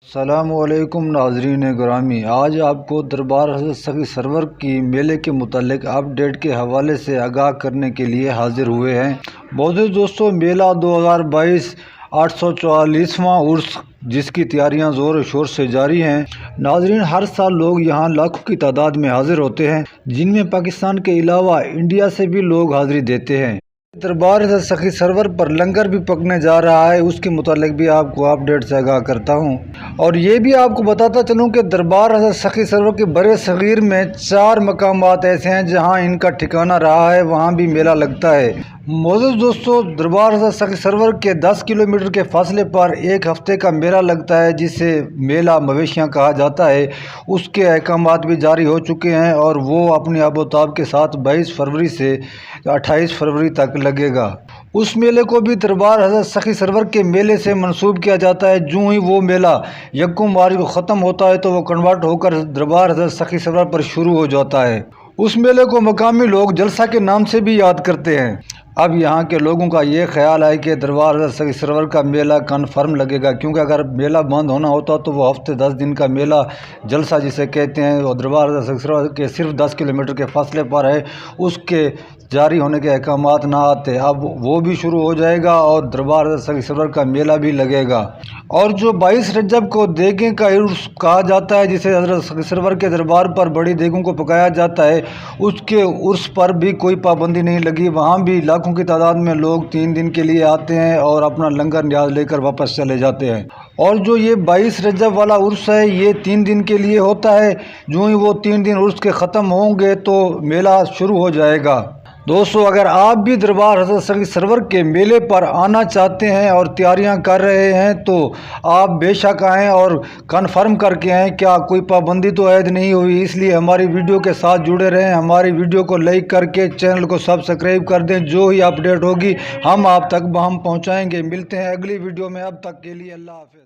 السلام علیکم ناظرین گرامی، آج آپ کو دربار حضرت سخی سرور کی میلے کے متعلق اپ ڈیٹ کے حوالے سے آگاہ کرنے کے لیے حاضر ہوئے ہیں۔ معزز دوستو، میلہ 2022 844واں عرس جس کی تیاریاں زور و شور سے جاری ہیں۔ ناظرین، ہر سال لوگ یہاں لاکھوں کی تعداد میں حاضر ہوتے ہیں، جن میں پاکستان کے علاوہ انڈیا سے بھی لوگ حاضری دیتے ہیں۔ دربار حضرت سخی سرور پر لنگر بھی پکنے جا رہا ہے، اس کے متعلق بھی آپ کو اپ ڈیٹ سے آگاہ کرتا ہوں، اور یہ بھی آپ کو بتاتا چلوں کہ دربار حضرت سخی سرور کے برے صغیر میں 4 مقامات ایسے ہیں جہاں ان کا ٹھکانہ رہا ہے، وہاں بھی میلہ لگتا ہے۔ معزز دوستو، دربار حضرت سخی سرور کے 10 کلومیٹر کے فاصلے پر ایک ہفتے کا میلہ لگتا ہے جسے میلہ مویشیاں کہا جاتا ہے۔ اس کے احکامات بھی جاری ہو چکے ہیں اور وہ اپنے آب و تاب کے ساتھ 22 فروری سے 28 فروری تک لگے گا۔ اس میلے کو بھی دربار حضرت سخی سرور کے میلے سے منسوب کیا جاتا ہے۔ جو ہی وہ میلہ 1 مارچ کو ختم ہوتا ہے تو وہ کنورٹ ہو کر دربار حضرت سخی سرور پر شروع ہو جاتا ہے۔ اس میلے کو مقامی لوگ جلسہ کے نام سے بھی یاد کرتے ہیں۔ اب یہاں کے لوگوں کا یہ خیال ہے کہ دربار حضرت سخی سرور کا میلہ کنفرم لگے گا، کیونکہ اگر میلہ بند ہونا ہوتا تو وہ ہفتے 10 دن کا میلہ جلسہ جسے کہتے ہیں، اور دربار حضرت سخی سرور کے صرف 10 کلومیٹر کے فاصلے پر ہے، اس کے جاری ہونے کے احکامات نہ آتے۔ اب وہ بھی شروع ہو جائے گا اور دربار حضرت سخی سرور کا میلہ بھی لگے گا۔ اور جو 22 رجب کو دیگیں کا عرس کہا جاتا ہے، جسے حضرت سخی سرور کے دربار پر بڑی دیگوں کو پکایا جاتا ہے، اس کے عرس پر بھی کوئی پابندی نہیں لگی۔ وہاں بھی لاکھوں کی تعداد میں لوگ 3 دن کے لیے آتے ہیں اور اپنا لنگر نیاز لے کر واپس چلے جاتے ہیں۔ اور جو یہ 22 رجب والا عرس ہے، یہ 3 دن کے لیے ہوتا ہے۔ جو ہی وہ 3 دن عرس کے ختم ہوں گے تو میلہ شروع ہو جائے گا۔ دوستو، اگر آپ بھی دربار حضرت سخی سرور کے میلے پر آنا چاہتے ہیں اور تیاریاں کر رہے ہیں تو آپ بے شک آئیں اور کنفرم کر کے آئیں، کیا کوئی پابندی تو عائد نہیں ہوئی۔ اس لیے ہماری ویڈیو کے ساتھ جڑے رہیں، ہماری ویڈیو کو لائک کر کے چینل کو سبسکرائب کر دیں۔ جو ہی اپ ڈیٹ ہوگی ہم آپ تک پہنچائیں گے۔ ملتے ہیں اگلی ویڈیو میں، اب تک کے لیے اللہ حافظ۔